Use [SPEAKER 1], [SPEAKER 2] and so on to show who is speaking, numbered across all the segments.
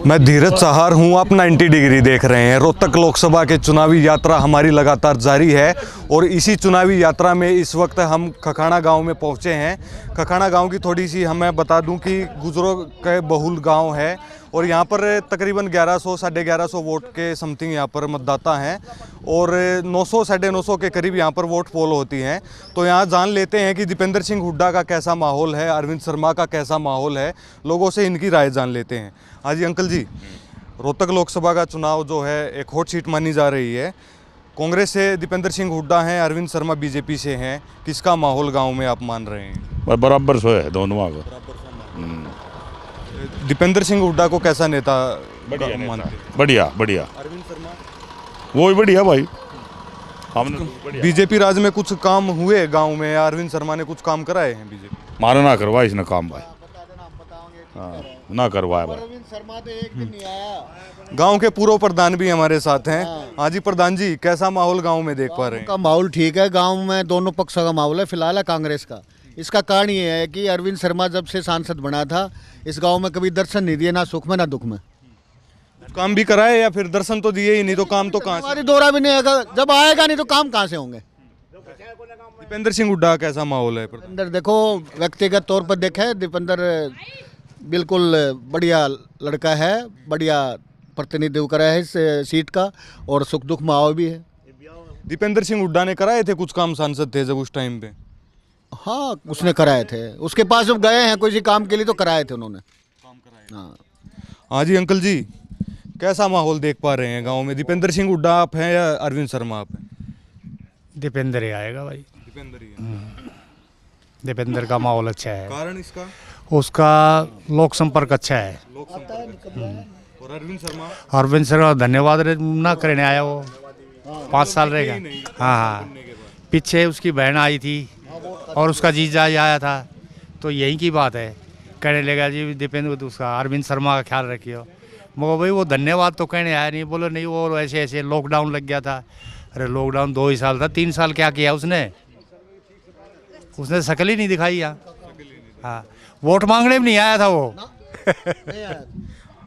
[SPEAKER 1] मैं धीरज सहार हूं, आप 90 डिग्री देख रहे हैं। रोहतक लोकसभा के चुनावी यात्रा हमारी लगातार जारी है और इसी चुनावी यात्रा में इस वक्त हम खखाना गांव में पहुंचे हैं। खखाना गांव की थोड़ी सी हमें बता दूं कि गुजरों के बहुल गांव है और यहां पर तकरीबन 1100 साढ़े 1100 वोट के समथिंग यहां पर मतदाता हैं और 900 साढ़े 900 के करीब यहां पर वोट पोल होती हैं। तो यहां जान लेते हैं कि दीपेंद्र सिंह हुड्डा का कैसा माहौल है, अरविंद शर्मा का कैसा माहौल है, लोगों से इनकी राय जान लेते हैं। हाँ जी अंकल जी, रोहतक लोकसभा का चुनाव जो है एक हॉट सीट मानी जा रही है। कांग्रेस से दीपेंद्र सिंह हुड्डा हैं, अरविंद शर्मा बीजेपी से हैं। किसका माहौल गांव में आप मान रहे हैं?
[SPEAKER 2] बराबर सो है दोनों आगे।
[SPEAKER 1] दीपेंद्र सिंह हुड्डा को कैसा नेता
[SPEAKER 2] बढ़िया बढ़िया बढ़िया।
[SPEAKER 1] अरविंद शर्मा
[SPEAKER 2] वो भी बढ़िया भाई। हमने
[SPEAKER 1] बीजेपी राज में कुछ काम हुए गांव में या अरविंद शर्मा ने कुछ काम कराए हैं बीजेपी?
[SPEAKER 2] मारा ना करवाया इसने काम भाई। हाँ ना करवाया भाई।
[SPEAKER 3] अरविंद शर्मा तो एक दिन नहीं आया।
[SPEAKER 1] गांव के पूर्व प्रधान भी हमारे साथ हैं। हाँ जी प्रधान जी, कैसा माहौल गांव में देख पा रहे हैं?
[SPEAKER 3] का माहौल ठीक है, गांव में दोनों पक्षों का माहौल है। फिलहाल है कांग्रेस का। इसका कारण ये है कि अरविंद शर्मा जब से सांसद बना था इस गांव में कभी दर्शन नहीं दिए, ना सुख में ना दुख में।
[SPEAKER 1] काम भी कराए या फिर दर्शन तो दिए ही नहीं, तो काम तो कहाँ से?
[SPEAKER 3] हमारी दौरा भी नहीं आएगा, जब आएगा नहीं तो काम कहाँ से होंगे?
[SPEAKER 1] दीपेंद्र सिंह हुड्डा कैसा माहौल है?
[SPEAKER 3] दीपेंद्र देखो, व्यक्तिगत तौर पर देखा दीपेंद्र बिल्कुल बढ़िया लड़का है, बढ़िया प्रतिनिधित्व करा है इस सीट का और सुख दुख में आओ भी है।
[SPEAKER 1] दीपेंद्र सिंह हुड्डा ने कराए थे कुछ काम, सांसद थे जब उस टाइम पे?
[SPEAKER 3] हाँ उसने कराए थे, उसके पास जब गए हैं किसी काम के लिए तो कराए थे उन्होंने। हाँ
[SPEAKER 1] हाँ जी अंकल जी, कैसा माहौल देख पा रहे हैं गांव में? दीपेंद्र सिंह हुड्डा आप हैं या अरविंद शर्मा आप हैं?
[SPEAKER 4] दीपेंद्र ही आएगा भाई।
[SPEAKER 1] दीपेंद्र ही है।
[SPEAKER 4] दीपेंद्र का माहौल अच्छा है,
[SPEAKER 1] कारण इसका?
[SPEAKER 4] उसका लोक संपर्क अच्छा है।
[SPEAKER 1] और
[SPEAKER 4] अरविंद शर्मा धन्यवाद ना करने आया, वो 5 साल रहेगा। हाँ हाँ, पीछे उसकी बहन आई थी और उसका जीजा आया था, तो यही की बात है। कहने लगा जी दीपेंद्र उसका अरविंद शर्मा का ख्याल रखियो। मगर भाई वो धन्यवाद तो कहने आया नहीं, बोलो नहीं वो ऐसे ऐसे लॉकडाउन लग गया था। अरे लॉकडाउन 2 ही साल था, 3 साल क्या किया उसने? उसने शक्ल ही नहीं दिखाई यहाँ। हाँ, वोट मांगने भी नहीं आया था वो।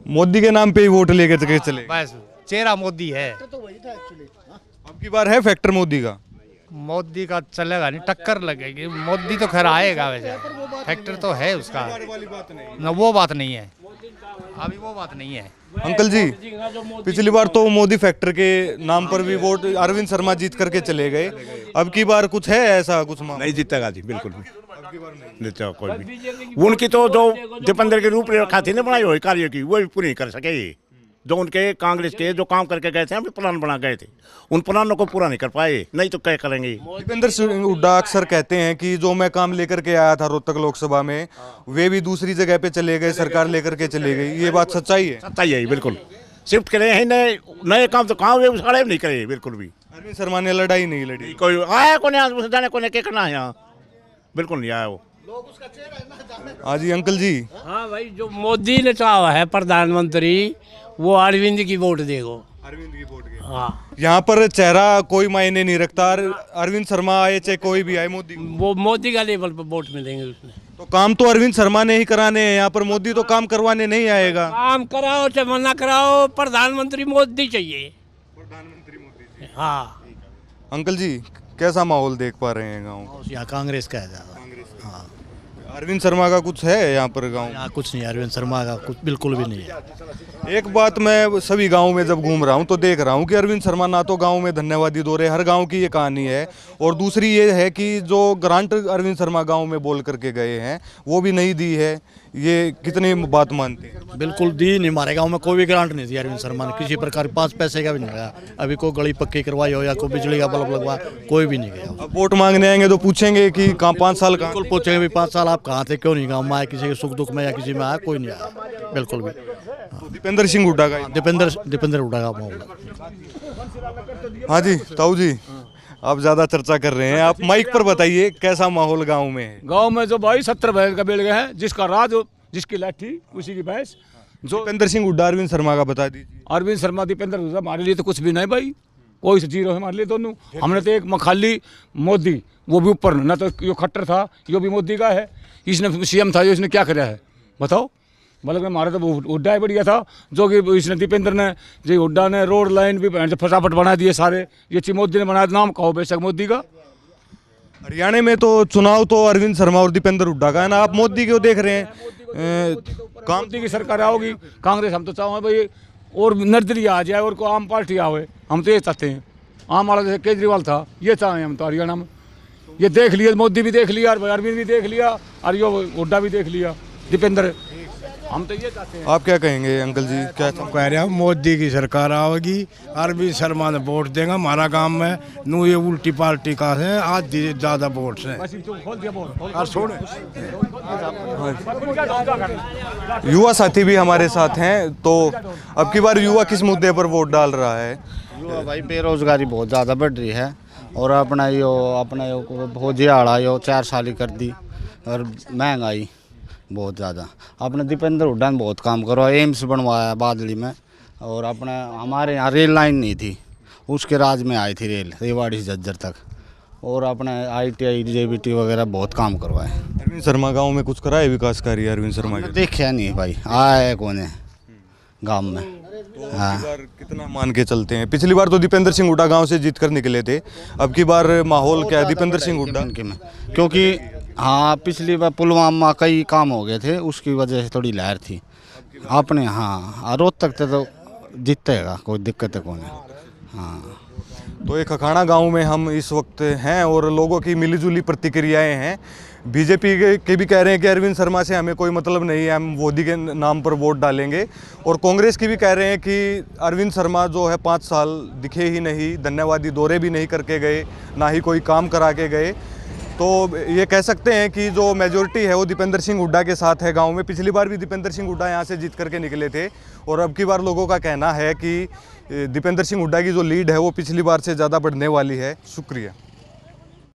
[SPEAKER 1] मोदी के नाम पे ही वोट लेके चले।
[SPEAKER 4] बस चेहरा मोदी है।
[SPEAKER 1] अब की बार है फैक्टर मोदी का?
[SPEAKER 4] मोदी का चलेगा नहीं, टक्कर लगेगी। मोदी तो खैर आएगा, वैसे फैक्टर तो है उसका ना, वो बात नहीं है अभी, वो बात नहीं है।
[SPEAKER 1] अंकल जी, पिछली बार तो मोदी फैक्टर के नाम पर भी वोट अरविंद शर्मा जीत करके चले गए। अब की बार कुछ है ऐसा कुछ मामला?
[SPEAKER 2] नहीं जीतेगा जी, बिल्कुल भी जीतेगा कोई भी। उनकी तो जो दीपेंद्र की रूपरेखा थी ना बनाई हुई कार्य की, वो भी पूरी नहीं कर सके। जो उनके कांग्रेस के जो काम करके गए थे, हम प्लान बना गए थे, उन प्लानों को पूरा नहीं कर पाए। नहीं तो क्या करेंगे?
[SPEAKER 1] दीपेंद्र सिंह हुड्डा अक्सर कहते हैं कि जो मैं काम लेकर के आया था रोहतक लोकसभा में, वे भी दूसरी जगह पे चले गए, सरकार लेकर के चले गई। ये बात सच्चाई है?
[SPEAKER 2] सच्चाई है बिल्कुल। शिफ्ट करे हैं नए काम, तो कहाँ वे साढ़े नहीं करे बिल्कुल भी।
[SPEAKER 1] अरविंद शर्मा ने लड़ाई नहीं लड़ी?
[SPEAKER 2] कोई आया को नहीं जाने को क्या करना है यहाँ, बिल्कुल नहीं आया वो।
[SPEAKER 1] हाँ जी अंकल जी।
[SPEAKER 5] हाँ भाई, जो मोदी ने चाहा है प्रधानमंत्री, वो अरविंद की वोट देगो।
[SPEAKER 1] अरविंद की वोट के?
[SPEAKER 5] हाँ,
[SPEAKER 1] यहाँ पर चेहरा कोई मायने नहीं रखता। अरविंद शर्मा आए चाहे कोई भी आए, मोदी
[SPEAKER 5] वो मोदी का लेवल पर वोट मिलेंगे उसमें।
[SPEAKER 1] तो काम तो अरविंद शर्मा ने ही कराने हैं यहाँ पर, मोदी तो काम करवाने नहीं आएगा।
[SPEAKER 5] काम कराओ चाहे मना कराओ, प्रधानमंत्री मोदी चाहिए।
[SPEAKER 1] प्रधानमंत्री मोदी।
[SPEAKER 5] हाँ
[SPEAKER 1] अंकल जी, कैसा माहौल देख पा रहे हैं गाँव?
[SPEAKER 6] यहाँ कांग्रेस का है ज़्यादा। हाँ,
[SPEAKER 1] अरविंद शर्मा का कुछ है यहाँ पर गाँव?
[SPEAKER 6] यहाँ कुछ नहीं, अरविंद शर्मा का कुछ बिल्कुल भी नहीं है।
[SPEAKER 1] एक बात मैं सभी गाँव में जब घूम रहा हूँ तो देख रहा हूँ कि अरविंद शर्मा ना तो गाँव में धन्यवादी दौरे, हर गाँव की ये कहानी है। और दूसरी ये है कि जो ग्रांट अरविंद शर्मा गाँव में बोल करके गए हैं वो भी नहीं दी है। ये कितनी बात मानते हैं?
[SPEAKER 6] बिल्कुल दी नहीं, हमारे गांव में कोई भी ग्रांट नहीं दी अरविंद शर्मा ने, किसी प्रकार 5 पैसे का भी नहीं गया। अभी कोई गली पक्की करवाई हो या कोई बिजली का बल्ब लगवा, कोई भी नहीं गया।
[SPEAKER 1] अब वोट मांगने आएंगे तो पूछेंगे कि कहाँ 5 साल का?
[SPEAKER 6] बिल्कुल पूछेंगे भी 5 साल आप कहाँ थे, क्यों नहीं गाँव में आए, किसी के सुख दुख में या किसी में आया, कोई नहीं आया बिल्कुल भी।
[SPEAKER 1] तो दीपेंद्र सिंह हुड्डा का?
[SPEAKER 6] दीपेंद्र हुड्डा का माहौल।
[SPEAKER 1] हाँ जी ताऊ जी, आप ज्यादा चर्चा कर रहे हैं, आप माइक पर बताइए कैसा माहौल गाँव में है?
[SPEAKER 7] गांव में जो भाई 70 बैल का बेल गया है, जिसका राज जिसकी लाठी उसी की भैंस। जो
[SPEAKER 1] दीपेंद्र सिंह हुड्डा अरविंद शर्मा का बता दीजिए।
[SPEAKER 7] अरविंद शर्मा दीपेंद्र हुड्डा हमारे लिए तो कुछ भी नहीं भाई, कोई से जीरो है हमारे लिए दोनों। हमने तो एक मखाली मोदी, वो भी ऊपर ना, तो यो खट्टर था, यो भी मोदी का है। इसने सीएम था, इसने क्या कराया है बताओ? बल्कि हमारा तो वो हुड्डा ही बढ़िया था, जो कि इसने दीपेंद्र ने जी हुड्डा ने रोड लाइन भी फटाफट बना दिए सारे। ये मोदी ने बनाया, नाम कहो बेशक मोदी का।
[SPEAKER 1] हरियाणा में तो चुनाव तो अरविंद शर्मा और दीपेंद्र हुड्डा का है ना, आप मोदी क्यों देख रहे हैं?
[SPEAKER 7] काम की सरकार आओगी कांग्रेस, हम तो चाहें भाई और नर्दरी आ जाए और को आम पार्टी आवे, हम तो ये चाहते हैं। आम वाला जैसे केजरीवाल था, ये चाहें हम तो हरियाणा में। ये देख लिया, मोदी भी देख लिया, अरविंद भी देख लिया, और यो हुड्डा भी देख लिया, दीपेंद्र। हम तो ये चाहते हैं।
[SPEAKER 1] आप क्या कहेंगे अंकल जी? क्या
[SPEAKER 8] कह रहे हैं मोदी की सरकार आएगी, अरविंद शर्मा ने वोट देगा। हमारा गांव में नू ये उल्टी पार्टी का है, आज ज़्यादा वोट है। और सुन,
[SPEAKER 1] युवा साथी भी हमारे साथ हैं, तो अब की बार युवा किस मुद्दे पर वोट डाल रहा है?
[SPEAKER 9] युवा भाई बेरोजगारी बहुत ज़्यादा बढ़ रही है, और अपना यो भोजी आड़ा यो 4 साल ही कर दी, और महंगाई बहुत ज़्यादा। अपने दीपेंद्र हुड्डा ने बहुत काम करवाया, एम्स बनवाया बादली में, और अपने हमारे यहाँ रेल लाइन नहीं थी, उसके राज में आई थी रेल रेवाड़ी से झज्जर तक, और अपने ITI JBT वगैरह बहुत काम करवाए।
[SPEAKER 1] अरविंद शर्मा गांव में कुछ करा है विकास कार्य अरविंद शर्मा के?
[SPEAKER 9] देखा नहीं भाई, आया है कौन है गाँव में।
[SPEAKER 1] हाँ, बार कितना मान के चलते हैं? पिछली बार तो दीपेंद्र सिंह हुड्डा गांव से जीत कर निकले थे, अब की बार माहौल क्या है दीपेंद्र सिंह हुड्डा?
[SPEAKER 9] क्योंकि हाँ पिछली बार पुलवामा कई काम हो गए थे, उसकी वजह से थोड़ी लहर थी अपने। हाँ रोहतक तो जीतेगा, कोई दिक्कत है कौन है। हाँ,
[SPEAKER 1] तो ये खखाना गांव में हम इस वक्त हैं और लोगों की मिलीजुली प्रतिक्रियाएं हैं। बीजेपी के भी कह रहे हैं कि अरविंद शर्मा से हमें कोई मतलब नहीं है, हम मोदी के नाम पर वोट डालेंगे, और कांग्रेस की भी कह रहे हैं कि अरविंद शर्मा जो है 5 साल दिखे ही नहीं, धन्यवादी दौरे भी नहीं करके गए, ना ही कोई काम करा के गए। तो ये कह सकते हैं कि जो मेजोरिटी है वो दीपेंद्र सिंह हुड्डा के साथ है गांव में। पिछली बार भी दीपेंद्र सिंह हुड्डा यहाँ से जीत करके निकले थे, और अब की बार लोगों का कहना है कि दीपेंद्र सिंह हुड्डा की जो लीड है वो पिछली बार से ज़्यादा बढ़ने वाली है। शुक्रिया।